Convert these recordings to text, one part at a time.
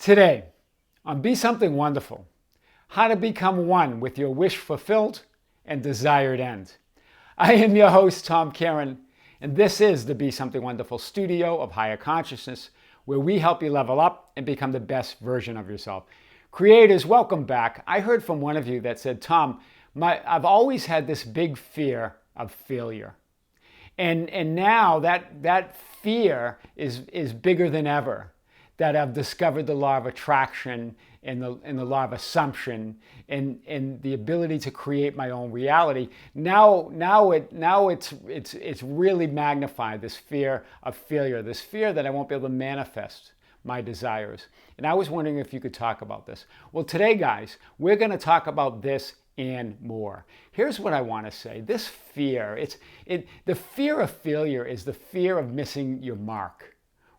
Today, on Be Something Wonderful, how to become one with your wish fulfilled and desired end. I am your host, Tom Karen, and this is the Be Something Wonderful studio of higher consciousness, where we help you level up and become the best version of yourself. Creators, welcome back. I heard from one of you that said, Tom, I've always had this big fear of failure. And now that fear is bigger than ever. That I've discovered the law of attraction and the law of assumption and the ability to create my own reality. Now it's really magnified, this fear of failure, this fear that I won't be able to manifest my desires. And I was wondering if you could talk about this. Well, today, guys, we're going to talk about this and more. Here's what I want to say. This fear, the fear of failure is the fear of missing your mark.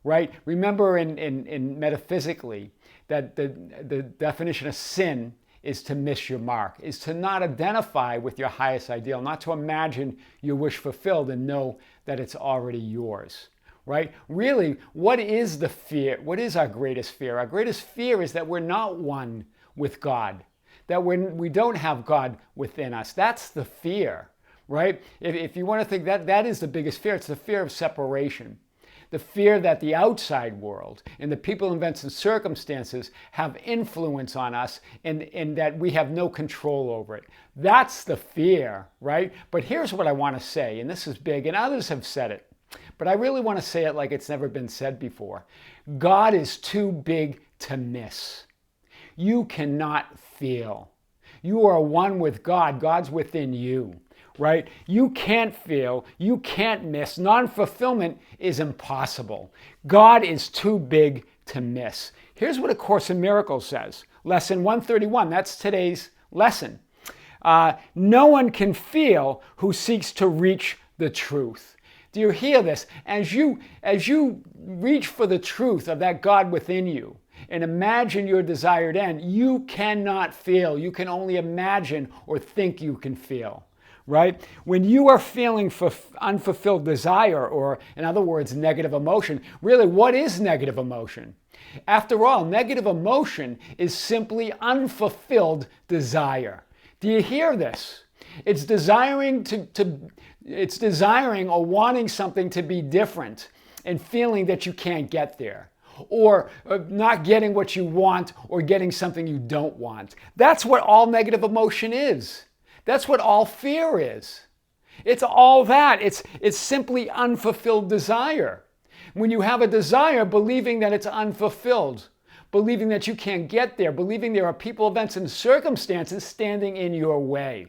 Right? Remember in metaphysically that the definition of sin is to miss your mark, is to not identify with your highest ideal, not to imagine your wish fulfilled and know that it's already yours. Right? Really, what is the fear? What is our greatest fear? Our greatest fear is that we're not one with God, that we don't have God within us. That's the fear, right? If you want to think that is the biggest fear, it's the fear of separation. The fear that the outside world and the people, events, and circumstances have influence on us and that we have no control over it. That's the fear, right? But here's what I want to say, and this is big, and others have said it, but I really want to say it like it's never been said before. God is too big to miss. You cannot fail. You are one with God. God's within you. Right? You can't fail. You can't miss. Non-fulfillment is impossible. God is too big to miss. Here's what A Course in Miracles says. Lesson 131. That's today's lesson. No one can fail who seeks to reach the truth. Do you hear this? As you reach for the truth of that God within you and imagine your desired end, you cannot fail. You can only imagine or think you can fail. Right? When you are feeling for unfulfilled desire, or in other words, negative emotion, really, what is negative emotion? After all, negative emotion is simply unfulfilled desire. Do you hear this? It's desiring it's desiring or wanting something to be different and feeling that you can't get there. Or not getting what you want or getting something you don't want. That's what all negative emotion is. That's what all fear is. It's all that. It's simply unfulfilled desire. When you have a desire, believing that it's unfulfilled, believing that you can't get there, believing there are people, events, and circumstances standing in your way,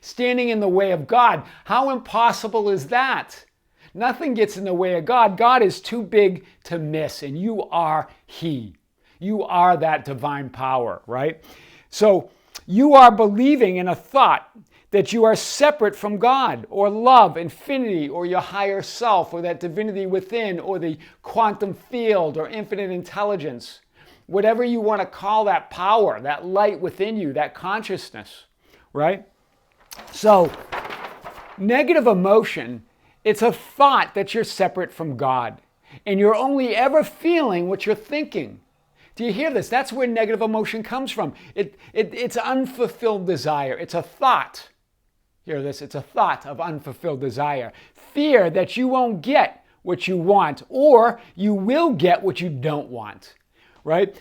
standing in the way of God. How impossible is that? Nothing gets in the way of God. God is too big to miss, and you are He. You are that divine power, right? So, you are believing in a thought that you are separate from God or love, infinity, or your higher self, or that divinity within, or the quantum field, or infinite intelligence. Whatever you want to call that power, that light within you, that consciousness, right? So, negative emotion, it's a thought that you're separate from God, and you're only ever feeling what you're thinking. Do you hear this? That's where negative emotion comes from. It's unfulfilled desire. It's a thought. Hear this? It's a thought of unfulfilled desire. Fear that you won't get what you want, or you will get what you don't want. Right?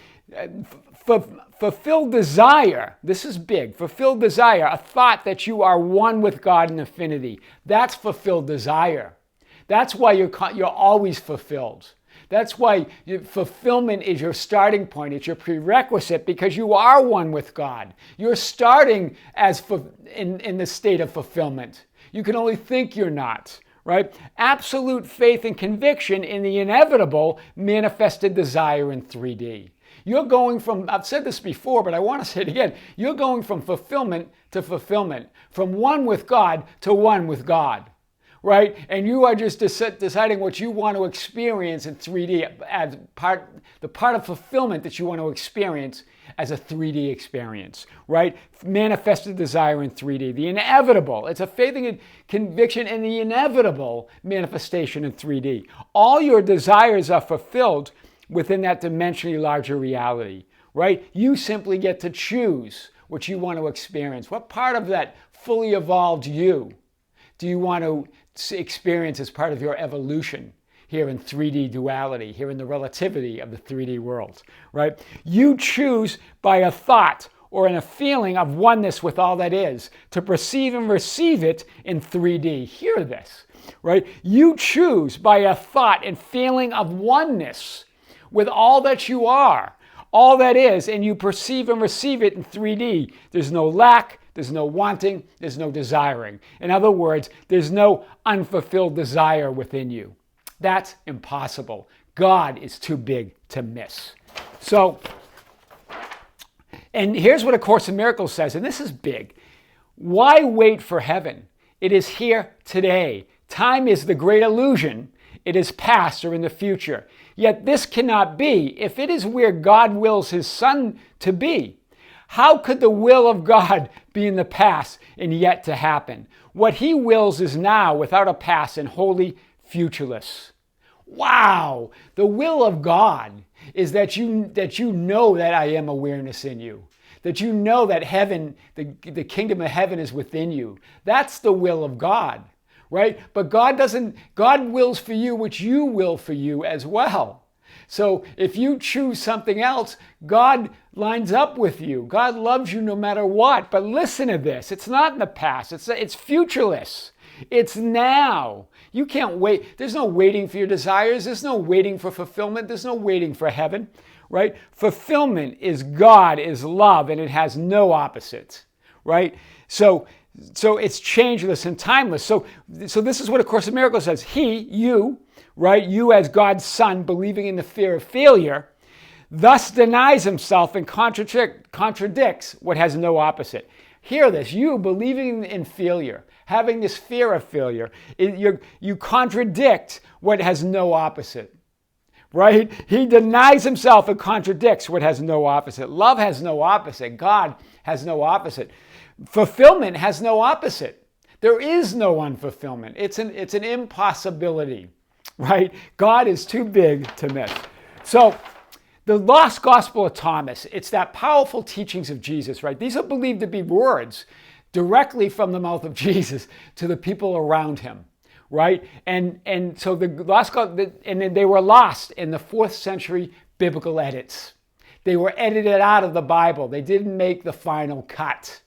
Fulfilled desire, this is big. Fulfilled desire, a thought that you are one with God in infinity. That's fulfilled desire. That's why you're always fulfilled. That's why fulfillment is your starting point. It's your prerequisite because you are one with God. You're starting in the state of fulfillment. You can only think you're not, right? Absolute faith and conviction in the inevitable manifested desire in 3D. You're going from, I've said this before, but I want to say it again. You're going from fulfillment to fulfillment, from one with God to one with God. Right? And you are just deciding what you want to experience in 3D as the part of fulfillment that you want to experience as a 3D experience, right? Manifested desire in 3D. The inevitable. It's a faith and conviction in the inevitable manifestation in 3D. All your desires are fulfilled within that dimensionally larger reality, right? You simply get to choose what you want to experience. What part of that fully evolved you do you want to experience as part of your evolution here in 3D duality, here in the relativity of the 3D world, right? You choose by a thought or in a feeling of oneness with all that is to perceive and receive it in 3D. Hear this, right? You choose by a thought and feeling of oneness with all that you are, all that is, and you perceive and receive it in 3D. There's no lack, there's no wanting, there's no desiring. In other words, there's no unfulfilled desire within you. That's impossible. God is too big to miss. So, and here's what A Course in Miracles says, and this is big. Why wait for heaven? It is here today. Time is the great illusion. It is past or in the future. Yet this cannot be if it is where God wills his Son to be. How could the will of God be in the past and yet to happen? What he wills is now without a past and wholly futureless. Wow! The will of God is that you know that I am awareness in you. That you know that heaven, the kingdom of heaven is within you. That's the will of God, right? But God wills for you what you will for you as well. So if you choose something else, God lines up with you. God loves you no matter what. But listen to this. It's not in the past. It's futureless. It's now. You can't wait. There's no waiting for your desires. There's no waiting for fulfillment. There's no waiting for heaven, right? Fulfillment is God, is love, and it has no opposite, right? So it's changeless and timeless. So this is what A Course in Miracles says. You, right? You as God's Son, believing in the fear of failure, thus denies himself and contradicts what has no opposite. Hear this. You believing in failure, having this fear of failure, you contradict what has no opposite, right? He denies himself and contradicts what has no opposite. Love has no opposite. God has no opposite. Fulfillment has no opposite. There is no unfulfillment. It's an impossibility, right? God is too big to miss. So the Lost Gospel of Thomas, it's that powerful teachings of Jesus, right? These are believed to be words directly from the mouth of Jesus to the people around him, right? And so the Lost Gospel, and they were lost in the 4th century biblical edits. They were edited out of the Bible. They didn't make the final cut.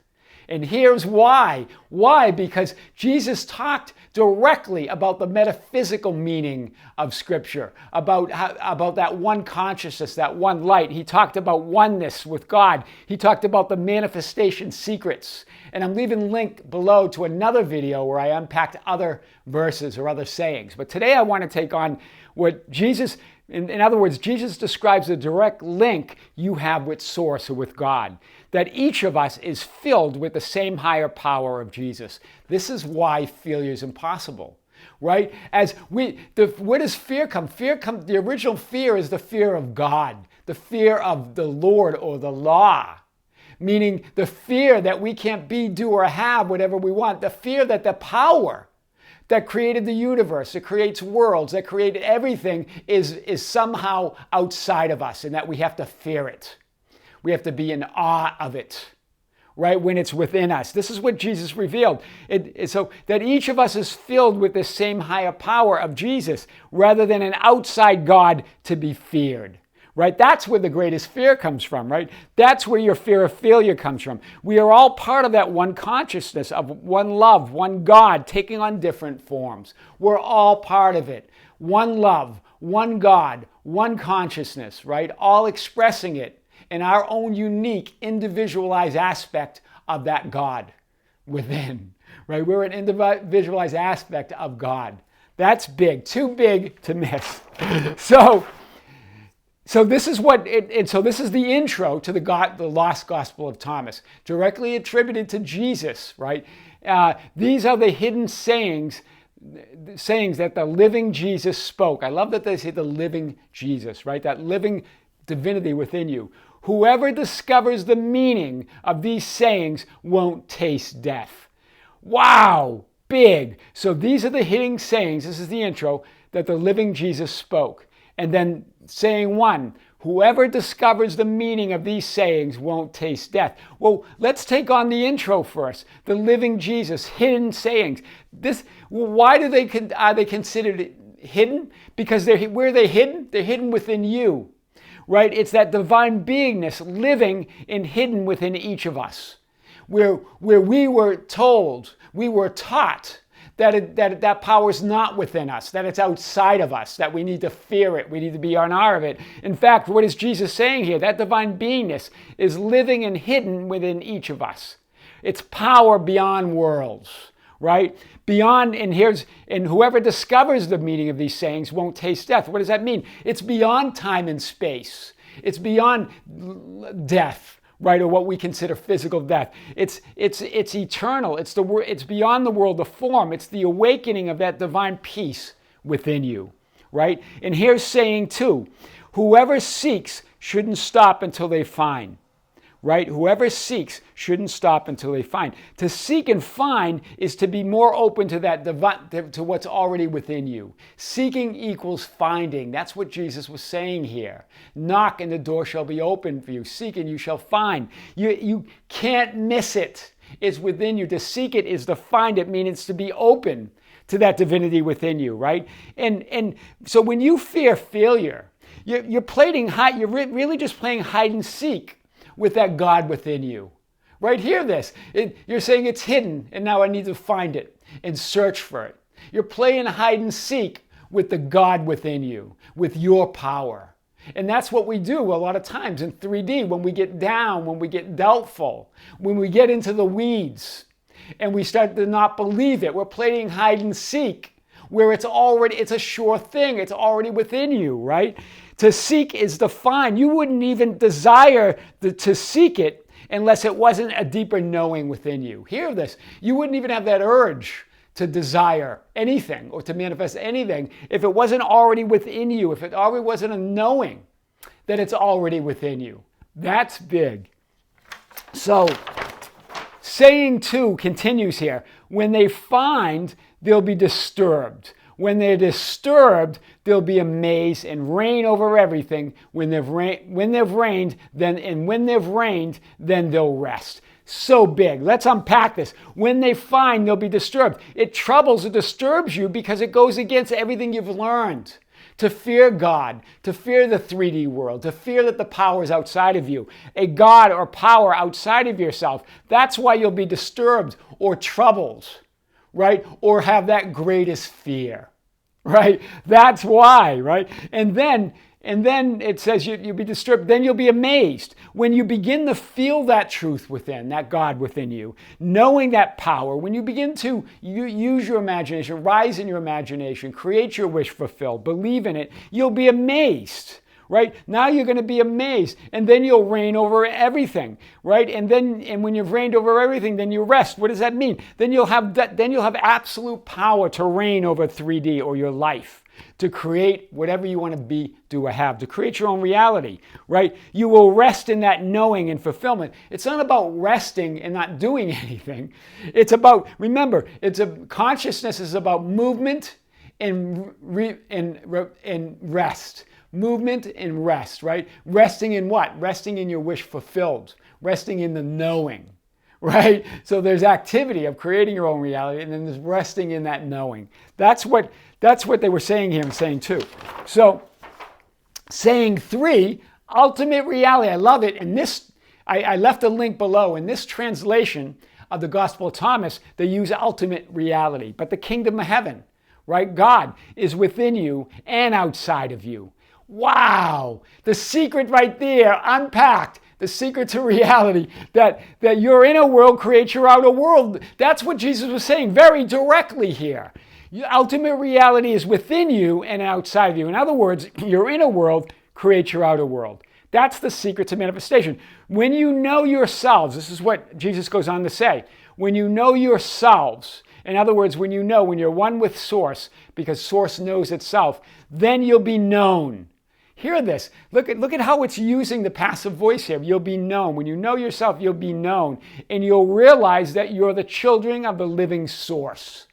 And here's why. Why? Because Jesus talked directly about the metaphysical meaning of Scripture, about that one consciousness, that one light. He talked about oneness with God. He talked about the manifestation secrets. And I'm leaving a link below to another video where I unpacked other verses or other sayings. But today I want to take on what Jesus, in other words, Jesus describes the direct link you have with Source or with God. That each of us is filled with the same higher power of Jesus. This is why failure is impossible, right? Where does fear come? The original fear is the fear of God, the fear of the Lord or the law, meaning the fear that we can't be, do, or have whatever we want. The fear that the power that created the universe, that creates worlds, that created everything is somehow outside of us and that we have to fear it. We have to be in awe of it, right, when it's within us. This is what Jesus revealed. So that each of us is filled with the same higher power of Jesus rather than an outside God to be feared, right? That's where the greatest fear comes from, right? That's where your fear of failure comes from. We are all part of that one consciousness of one love, one God taking on different forms. We're all part of it. One love, one God, one consciousness, right? All expressing it in our own unique, individualized aspect of that God within, right? We're an individualized aspect of God. That's big, too big to miss. So this is this is the intro to the Lost Gospel of Thomas, directly attributed to Jesus, right? These are the hidden sayings that the living Jesus spoke. I love that they say the living Jesus, right? That living divinity within you. Whoever discovers the meaning of these sayings won't taste death. Wow, big. So these are the hidden sayings, this is the intro, that the living Jesus spoke. And then saying 1, whoever discovers the meaning of these sayings won't taste death. Well, let's take on the intro first. The living Jesus, hidden sayings. Why are they considered hidden? Because where are they hidden? They're hidden within you, right? It's that divine beingness living and hidden within each of us. Where we were told, we were taught that power is not within us, that it's outside of us, that we need to fear it, we need to be unaware of it. In fact, what is Jesus saying here? That divine beingness is living and hidden within each of us. It's power beyond worlds, right? Beyond, and whoever discovers the meaning of these sayings won't taste death. What does that mean? It's beyond time and space. It's beyond death. Right, or what we consider physical death. It's eternal. It's beyond the world of form. It's the awakening of that divine peace within you, right? And here's saying 2, whoever seeks shouldn't stop until they find. Right? Whoever seeks shouldn't stop until they find. To seek and find is to be more open to that to what's already within you. Seeking equals finding. That's what Jesus was saying here. Knock and the door shall be opened for you. Seek and you shall find. You can't miss it. It's within you. To seek it is to find it, meaning it's to be open to that divinity within you, right? And so when you fear failure, you're really just playing hide and seek with that God within you. Right? Hear this. You're saying it's hidden, and now I need to find it and search for it. You're playing hide and seek with the God within you, with your power. And that's what we do a lot of times in 3D when we get down, when we get doubtful, when we get into the weeds, and we start to not believe it. We're playing hide and seek where it's a sure thing. It's already within you, right? To seek is to find. You wouldn't even desire to seek it unless it wasn't a deeper knowing within you. Hear this. You wouldn't even have that urge to desire anything or to manifest anything if it wasn't already within you, if it already wasn't a knowing that it's already within you. That's big. So, saying 2 continues here. When they find, they'll be disturbed. When they're disturbed, they'll be amazed and reign over everything. When they've reigned, then they'll rest. So big. Let's unpack this. When they find, they'll be disturbed. It troubles or disturbs you because it goes against everything you've learned. To fear God, to fear the 3D world, to fear that the power is outside of you, a God or power outside of yourself. That's why you'll be disturbed or troubled. Right? Or have that greatest fear, right? That's why, right? And then it says you'll be disturbed, then you'll be amazed. When you begin to feel that truth within, that God within you, knowing that power, when you begin to use your imagination, rise in your imagination, create your wish fulfilled, believe in it, you'll be amazed. Right? Now you're going to be amazed, and then you'll reign over everything, right? And when you've reigned over everything, then you rest. What does that mean? Then you'll have absolute power to reign over 3D or your life, to create whatever you want to be, do, or have, to create your own reality, right? You will rest in that knowing and fulfillment. It's not about resting and not doing anything. It's about, remember, consciousness is about movement and rest. Movement and rest, right? Resting in what? Resting in your wish fulfilled. Resting in the knowing, right? So there's activity of creating your own reality, and then there's resting in that knowing. That's what they were saying here and saying 2. So saying 3, ultimate reality. I love it. And this, I left a link below. In this translation of the Gospel of Thomas, they use ultimate reality. But the kingdom of heaven, right? God is within you and outside of you. Wow, the secret right there, unpacked. The secret to reality, that your inner world creates your outer world. That's what Jesus was saying very directly here. Your ultimate reality is within you and outside of you. In other words, your inner world creates your outer world. That's the secret to manifestation. When you know yourselves, this is what Jesus goes on to say, when you know yourselves, in other words, when you're one with Source, because Source knows itself, then you'll be known. Hear this. Look at how it's using the passive voice here. You'll be known. When you know yourself, you'll be known. And you'll realize that you're the children of the living Source.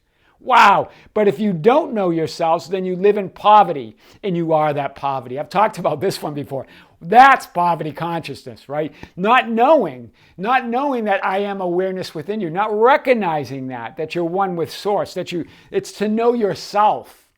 Wow. But if you don't know yourselves, then you live in poverty, and you are that poverty. I've talked about this one before. That's poverty consciousness, right? Not knowing that I am awareness within you, not recognizing that you're one with source, it's to know yourself,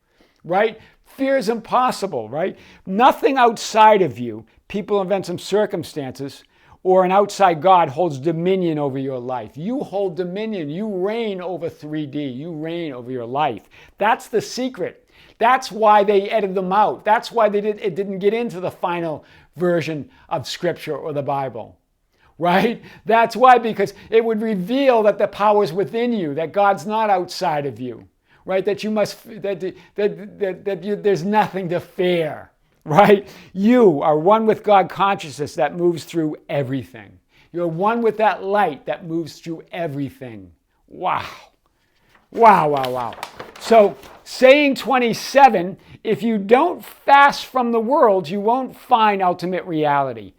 right? Fear is impossible, right? Nothing outside of you, people, events, and circumstances, or an outside God holds dominion over your life. You hold dominion. You reign over 3D. You reign over your life. That's the secret. That's why they edited them out. That's why it didn't get into the final version of Scripture or the Bible, right? That's why, because it would reveal that the power is within you, that God's not outside of you, right? That you must, there's nothing to fear, right? You are one with God consciousness that moves through everything. You're one with that light that moves through everything. Wow. Wow, wow, wow. So, saying 27, if you don't fast from the world, you won't find ultimate reality.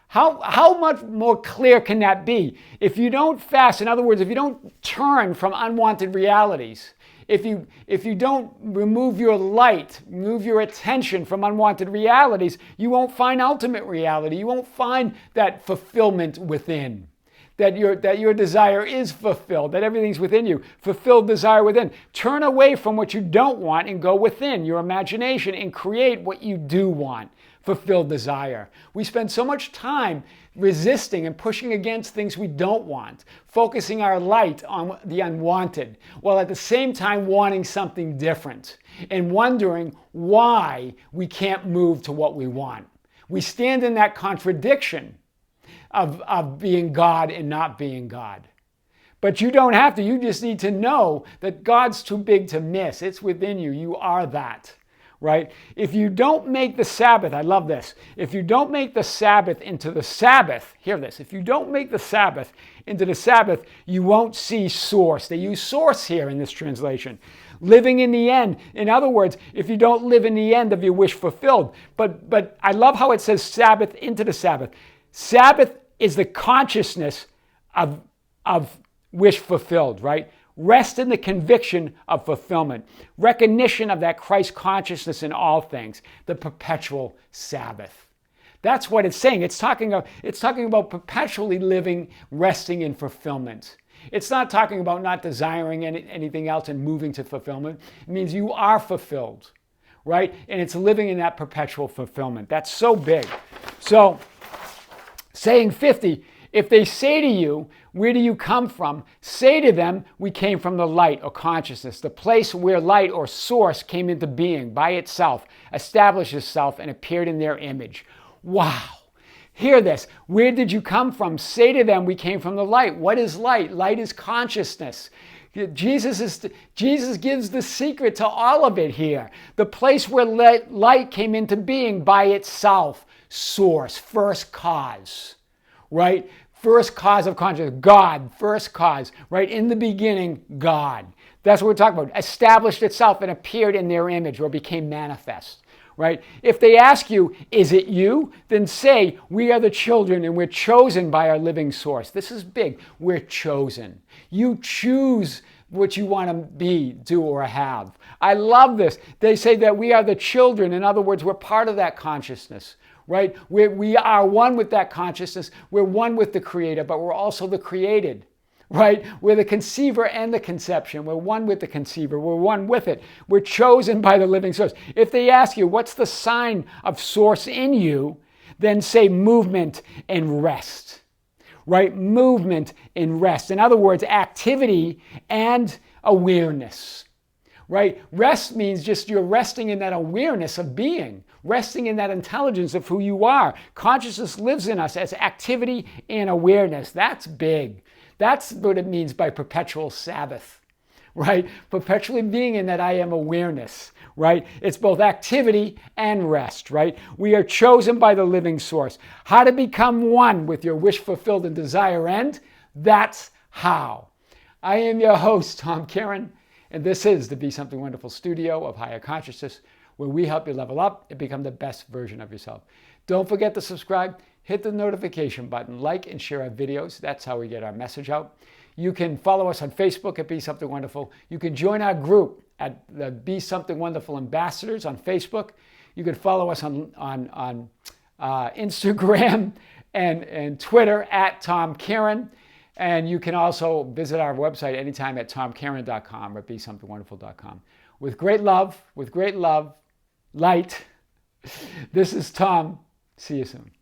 How much more clear can that be? If you don't fast, in other words, if you don't turn from unwanted realities, if you don't remove your light, remove your attention from unwanted realities, you won't find ultimate reality. You won't find that fulfillment within. That your desire is fulfilled, that everything's within you. Fulfilled desire within. Turn away from what you don't want and go within your imagination and create what you do want. Fulfilled desire. We spend so much time resisting and pushing against things we don't want, focusing our light on the unwanted, while at the same time wanting something different and wondering why we can't move to what we want. We stand in that contradiction of being God and not being God. But you don't have to. You just need to know that God's too big to miss. It's within you. You are that, right? If you don't make the Sabbath, I love this. If you don't make the Sabbath into the Sabbath, hear this. If you don't make the Sabbath into the Sabbath, you won't see source. They use source here in this translation. Living in the end. In other words, if you don't live in the end of your wish fulfilled. But I love how it says Sabbath into the Sabbath. Sabbath is the consciousness of wish fulfilled, right? Rest in the conviction of fulfillment. Recognition of that Christ consciousness in all things. The perpetual Sabbath. That's what it's saying. It's talking about perpetually living, resting in fulfillment. It's not talking about not desiring anything else and moving to fulfillment. It means you are fulfilled, right? And it's living in that perpetual fulfillment. That's so big. So, saying 50, if they say to you, where do you come from? Say to them, we came from the light or consciousness, the place where light or source came into being by itself, established itself, and appeared in their image. Wow. Hear this. Where did you come from? Say to them, we came from the light. What is light? Light is consciousness. Jesus gives the secret to all of it here. The place where light came into being by itself. Source, first cause, right? First cause of consciousness, God, first cause, right? In the beginning, God. That's what we're talking about. Established itself and appeared in their image or became manifest, right? If they ask you, is it you? Then say, we are the children and we're chosen by our living source. This is big. We're chosen. You choose what you want to be, do, or have. I love this. They say that we are the children. In other words, we're part of that consciousness. Right? We are one with that consciousness. We're one with the Creator, but we're also the created. Right? We're the conceiver and the conception. We're one with the conceiver. We're one with it. We're chosen by the living source. If they ask you, what's the sign of source in you? Then say movement and rest. Right? Movement and rest. In other words, activity and awareness. Right? Rest means just you're resting in that awareness of being. Resting in that intelligence of who you are. Consciousness lives in us as activity and awareness. That's big. That's what it means by perpetual Sabbath, right? Perpetually being in that I am awareness, right? It's both activity and rest, right? We are chosen by the living source. How to become one with your wish fulfilled and desire end? That's how. I am your host, Tom Karen, and this is the Be Something Wonderful studio of higher consciousness, where we help you level up and become the best version of yourself. Don't forget to subscribe, hit the notification button, like and share our videos. That's how we get our message out. You can follow us on Facebook at Be Something Wonderful. You can join our group at the Be Something Wonderful Ambassadors on Facebook. You can follow us on Instagram and Twitter at Tom Karen. And you can also visit our website anytime at tomkaren.com or besomethingwonderful.com. With great love, light, this is Tom. See you soon.